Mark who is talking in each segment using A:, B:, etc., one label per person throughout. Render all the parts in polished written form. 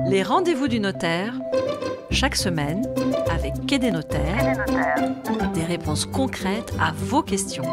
A: Les rendez-vous du notaire, chaque semaine, avec Quai des notaires, des réponses concrètes à vos questions.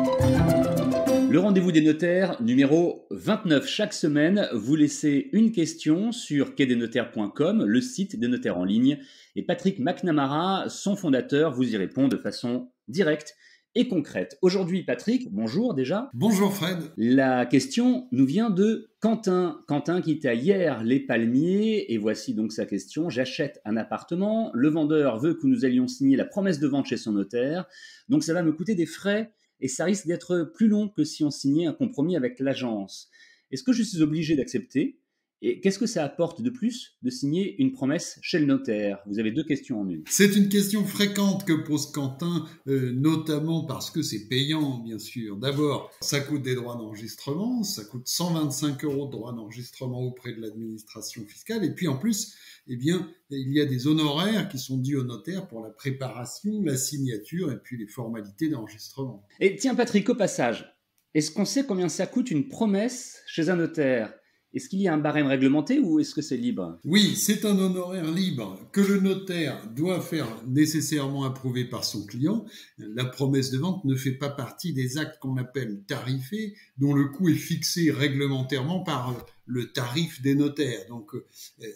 B: Le rendez-vous des notaires, numéro 29. Chaque semaine, vous laissez une question sur quai-des-notaires.com, le site des notaires en ligne. Et Patrick McNamara, son fondateur, vous y répond de façon directe et concrète. Aujourd'hui, Patrick, bonjour déjà.
C: Bonjour Fred.
B: La question nous vient de Quentin. Quentin qui était à hier les Palmiers, et voici donc sa question. J'achète un appartement, le vendeur veut que nous allions signer la promesse de vente chez son notaire, donc ça va me coûter des frais et ça risque d'être plus long que si on signait un compromis avec l'agence. Est-ce que je suis obligé d'accepter ? Et qu'est-ce que ça apporte de plus de signer une promesse chez le notaire ? Vous avez deux questions en une.
C: C'est une question fréquente que pose Quentin, notamment parce que c'est payant, bien sûr. D'abord, ça coûte des droits d'enregistrement, ça coûte 125 € de droits d'enregistrement auprès de l'administration fiscale. Et puis en plus, eh bien, il y a des honoraires qui sont dus au notaire pour la préparation, la signature et puis les formalités d'enregistrement.
B: Et tiens Patrick, au passage, est-ce qu'on sait combien ça coûte une promesse chez un notaire ? Est-ce qu'il y a un barème réglementé ou est-ce que c'est libre ?
C: Oui, c'est un honoraire libre que le notaire doit faire nécessairement approuver par son client. La promesse de vente ne fait pas partie des actes qu'on appelle tarifés, dont le coût est fixé réglementairement par le tarif des notaires. Donc,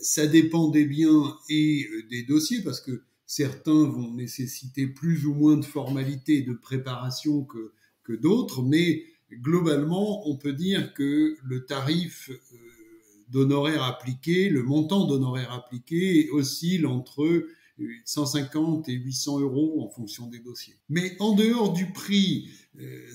C: ça dépend des biens et des dossiers, parce que certains vont nécessiter plus ou moins de formalités et de préparation que d'autres, mais globalement, on peut dire que le tarif d'honoraires appliqués, le montant d'honoraires appliqués oscille entre 150 et 800 € en fonction des dossiers. Mais en dehors du prix,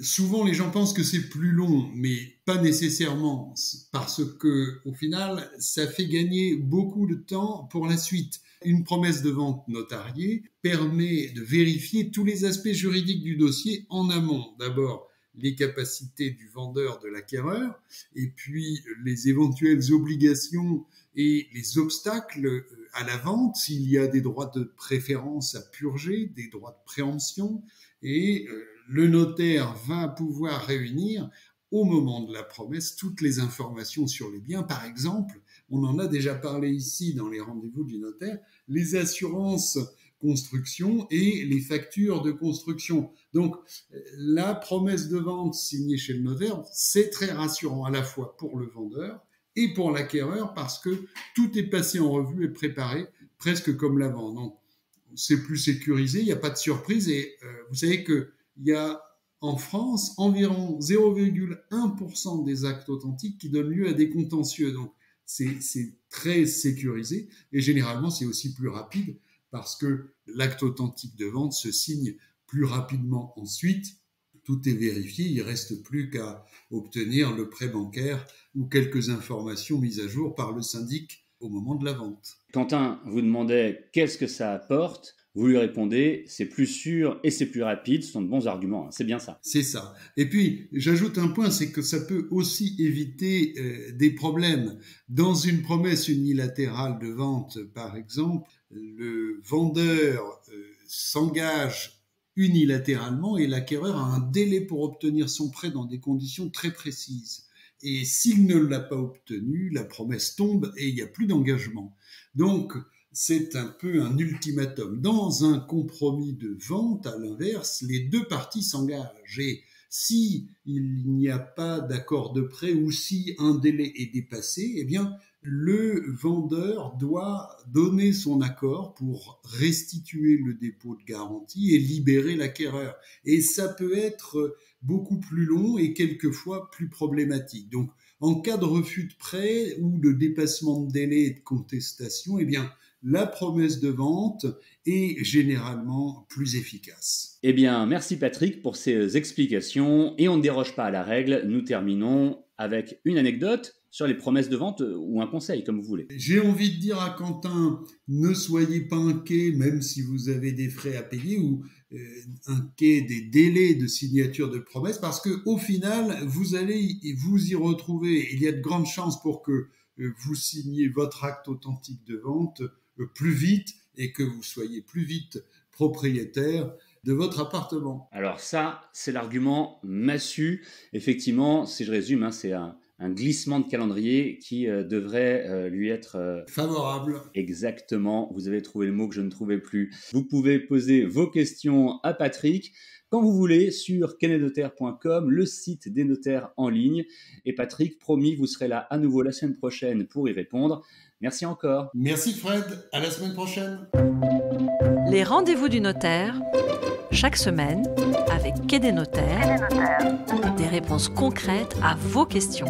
C: souvent les gens pensent que c'est plus long, mais pas nécessairement, parce que au final, ça fait gagner beaucoup de temps pour la suite. Une promesse de vente notariée permet de vérifier tous les aspects juridiques du dossier en amont. D'abord, les capacités du vendeur, de l'acquéreur, et puis les éventuelles obligations et les obstacles à la vente, s'il y a des droits de préférence à purger, des droits de préemption, et le notaire va pouvoir réunir au moment de la promesse toutes les informations sur les biens. Par exemple, on en a déjà parlé ici dans les rendez-vous du notaire, les assurances construction et les factures de construction. Donc, la promesse de vente signée chez le notaire, c'est très rassurant à la fois pour le vendeur et pour l'acquéreur, parce que tout est passé en revue et préparé, presque comme la vente. Donc, c'est plus sécurisé, il n'y a pas de surprise, et vous savez qu'il y a en France environ 0,1% des actes authentiques qui donnent lieu à des contentieux. Donc, c'est très sécurisé, et généralement, c'est aussi plus rapide, parce que l'acte authentique de vente se signe plus rapidement ensuite. Tout est vérifié, il ne reste plus qu'à obtenir le prêt bancaire ou quelques informations mises à jour par le syndic au moment de la vente.
B: Quentin vous demandait qu'est-ce que ça apporte. Vous lui répondez, c'est plus sûr et c'est plus rapide, ce sont de bons arguments, hein. C'est bien ça.
C: C'est ça. Et puis, j'ajoute un point, c'est que ça peut aussi éviter des problèmes. Dans une promesse unilatérale de vente, par exemple, le vendeur s'engage unilatéralement et l'acquéreur a un délai pour obtenir son prêt dans des conditions très précises. Et s'il ne l'a pas obtenu, la promesse tombe et il n'y a plus d'engagement. Donc, c'est un peu un ultimatum. Dans un compromis de vente, à l'inverse, les deux parties s'engagent. Et si il n'y a pas d'accord de prêt ou si un délai est dépassé, eh bien, le vendeur doit donner son accord pour restituer le dépôt de garantie et libérer l'acquéreur. Et ça peut être beaucoup plus long et quelquefois plus problématique. Donc, en cas de refus de prêt ou de dépassement de délai et de contestation, eh bien, la promesse de vente est généralement plus efficace.
B: Eh bien, merci Patrick pour ces explications. Et on ne déroge pas à la règle. Nous terminons avec une anecdote sur les promesses de vente ou un conseil, comme vous voulez.
C: J'ai envie de dire à Quentin, ne soyez pas inquiet, même si vous avez des frais à payer ou inquiet des délais de signature de promesses, parce que au final, vous allez vous y retrouver. Il y a de grandes chances pour que vous signiez votre acte authentique de vente plus vite et que vous soyez plus vite propriétaire de votre appartement.
B: Alors ça, c'est l'argument massu. Effectivement, si je résume, c'est un un glissement de calendrier qui devrait lui être
C: favorable.
B: Exactement, vous avez trouvé le mot que je ne trouvais plus. Vous pouvez poser vos questions à Patrick quand vous voulez sur quetdesnotaires.com, le site des notaires en ligne. Et Patrick, promis, vous serez là à nouveau la semaine prochaine pour y répondre. Merci encore.
C: Merci Fred, à la semaine prochaine.
A: Les rendez-vous du notaire, chaque semaine, avec Quai des notaires, des réponses concrètes à vos questions.